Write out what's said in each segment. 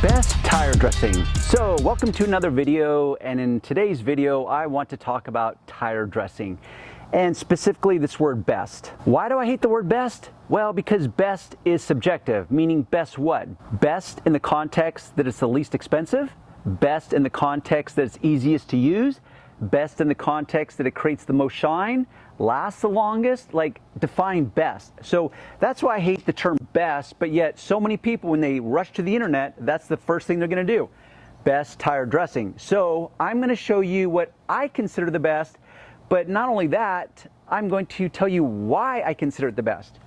Best tire dressing. So welcome to another video, and in today's video I want to talk about tire dressing and specifically this word best. Why do I hate the word best? Well, because best is subjective, meaning best what? Best in the context that it's the least expensive, best in the context that it's easiest to use, best in the context that it creates the most shine, lasts the longest. Like, define best. So that's why I hate the term best, but yet so many people, when they rush to the internet, that's the first thing they're going to do. Best tire dressing. So I'm going to show you what I consider the best, but not only that, I'm going to tell you why I consider it the best.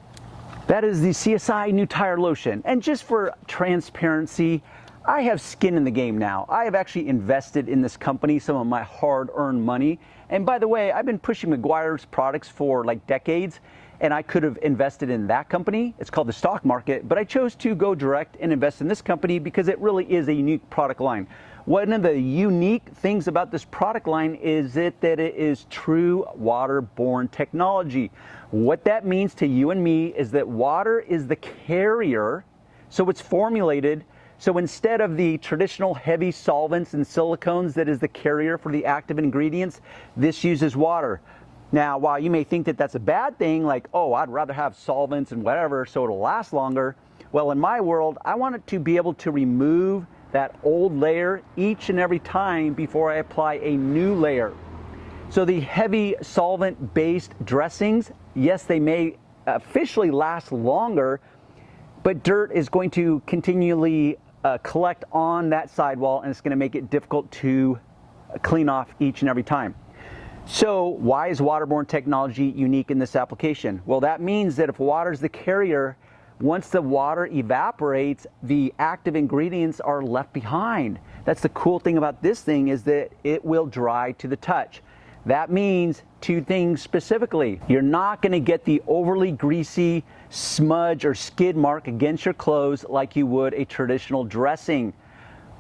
That is the CSI New Tire Lotion. And just for transparency, I have skin in the game now. I have actually invested in this company, some of my hard-earned money. And by the way, I've been pushing Meguiar's products for like decades, and I could have invested in that company. It's called the stock market, but I chose to go direct and invest in this company because it really is a unique product line. One of the unique things about this product line is that it is true waterborne technology. What that means to you and me is that water is the carrier, so it's formulated. So instead of the traditional heavy solvents and silicones that is the carrier for the active ingredients, this uses water. Now, while you may think that that's a bad thing, like, oh, I'd rather have solvents and whatever so it'll last longer. Well, in my world, I want it to be able to remove that old layer each and every time before I apply a new layer. So the heavy solvent-based dressings, yes, they may officially last longer, but dirt is going to continually collect on that sidewall, and it's going to make it difficult to clean off each and every time. So why is waterborne technology unique in this application? Well, that means that if water is the carrier, once the water evaporates, the active ingredients are left behind. That's the cool thing about this thing, is that it will dry to the touch. That means two things specifically. You're not going to get the overly greasy smudge or skid mark against your clothes like you would a traditional dressing.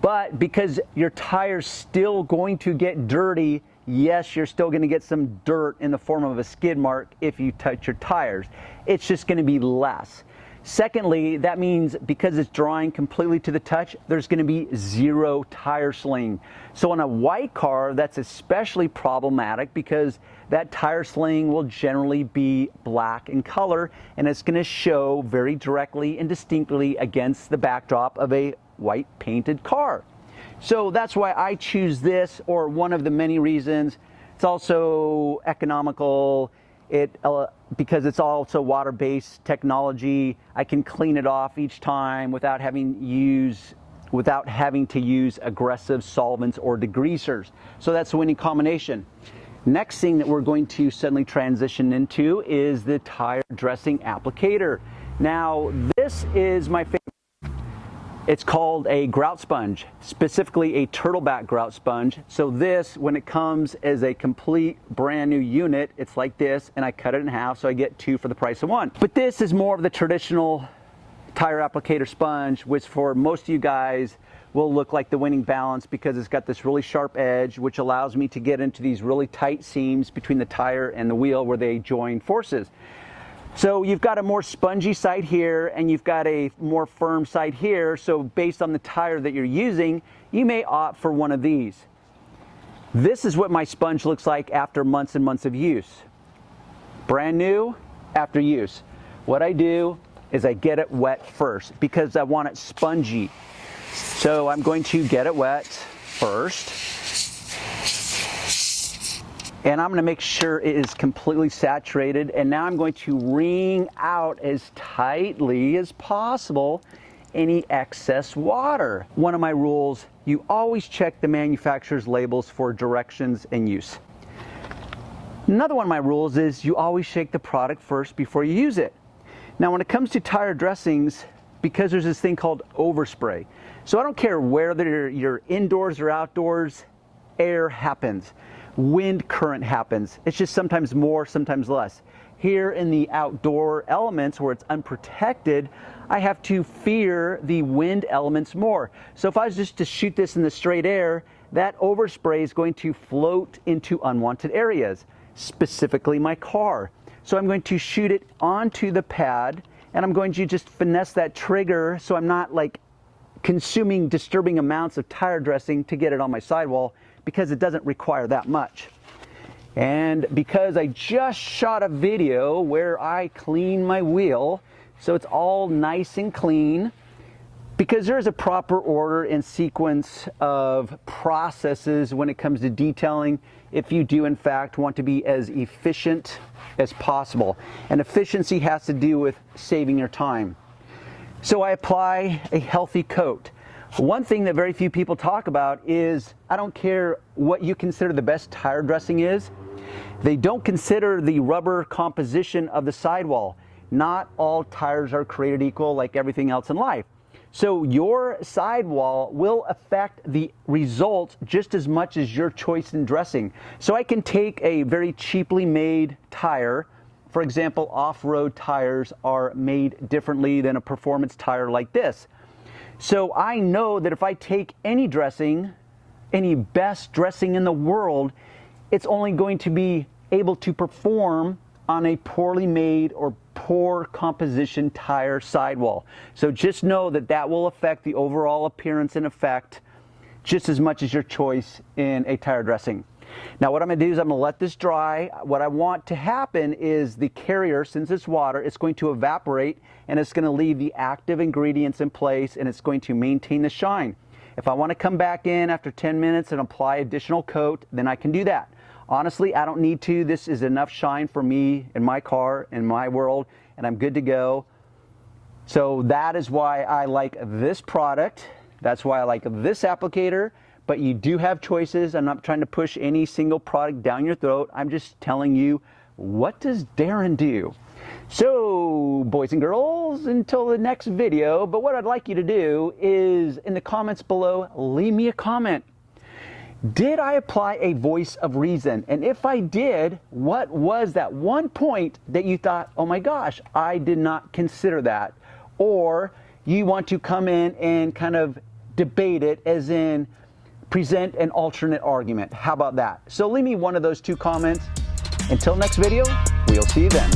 But because your tire's still going to get dirty, yes, you're still going to get some dirt in the form of a skid mark if you touch your tires. It's just going to be less. Secondly, that means because it's drying completely to the touch, there's going to be zero tire sling. So on a white car, that's especially problematic because that tire sling will generally be black in color, and it's going to show very directly and distinctly against the backdrop of a white painted car. So that's why I choose this, or one of the many reasons. It's also economical. Because it's also water-based technology, I can clean it off each time without having to use aggressive solvents or degreasers. So that's a winning combination. Next thing that we're going to suddenly transition into is the tire dressing applicator. Now, this is my favorite. It's called a grout sponge, specifically a turtleback grout sponge. So this, when it comes as a complete brand new unit, it's like this, and I cut it in half, so I get two for the price of one. But this is more of the traditional tire applicator sponge, which for most of you guys will look like the winning balance because it's got this really sharp edge, which allows me to get into these really tight seams between the tire and the wheel where they join forces. So you've got a more spongy side here, and you've got a more firm side here. So based on the tire that you're using, you may opt for one of these. This is what my sponge looks like after months and months of use. Brand new, after use. What I do is I get it wet first because I want it spongy. So I'm going to get it wet first. And I'm going to make sure it is completely saturated. And now I'm going to wring out as tightly as possible any excess water. One of my rules, you always check the manufacturer's labels for directions and use. Another one of my rules is you always shake the product first before you use it. Now, when it comes to tire dressings, because there's this thing called overspray. So I don't care whether you're indoors or outdoors, air happens. Wind current happens. It's just sometimes more, sometimes less. Here in the outdoor elements where it's unprotected, I have to fear the wind elements more. So if I was just to shoot this in the straight air, that overspray is going to float into unwanted areas, specifically my car. So I'm going to shoot it onto the pad, and I'm going to just finesse that trigger so I'm not like consuming disturbing amounts of tire dressing to get it on my sidewall, because it doesn't require that much. And because I just shot a video where I clean my wheel, so it's all nice and clean, because there's a proper order and sequence of processes when it comes to detailing, if you do in fact want to be as efficient as possible. And efficiency has to do with saving your time. So I apply a healthy coat. One thing that very few people talk about is, I don't care what you consider the best tire dressing is, they don't consider the rubber composition of the sidewall. Not all tires are created equal, like everything else in life. So your sidewall will affect the results just as much as your choice in dressing. So I can take a very cheaply made tire. For example, off-road tires are made differently than a performance tire like this. So I know that if I take any dressing, any best dressing in the world, it's only going to be able to perform on a poorly made or poor composition tire sidewall. So just know that that will affect the overall appearance and effect just as much as your choice in a tire dressing. Now what I'm going to do is I'm going to let this dry. What I want to happen is the carrier, since it's water, it's going to evaporate and it's going to leave the active ingredients in place, and it's going to maintain the shine. If I want to come back in after 10 minutes and apply additional coat, then I can do that. Honestly, I don't need to. This is enough shine for me in my car, in my world, and I'm good to go. So that is why I like this product. That's why I like this applicator. But you do have choices. I'm not trying to push any single product down your throat. I'm just telling you, what does Darren do? So, boys and girls, until the next video, but what I'd like you to do is, in the comments below, leave me a comment. Did I apply a voice of reason? And if I did, what was that one point that you thought, oh my gosh, I did not consider that? Or you want to come in and kind of debate it, as in present an alternate argument. How about that? So leave me one of those two comments. Until next video, we'll see you then.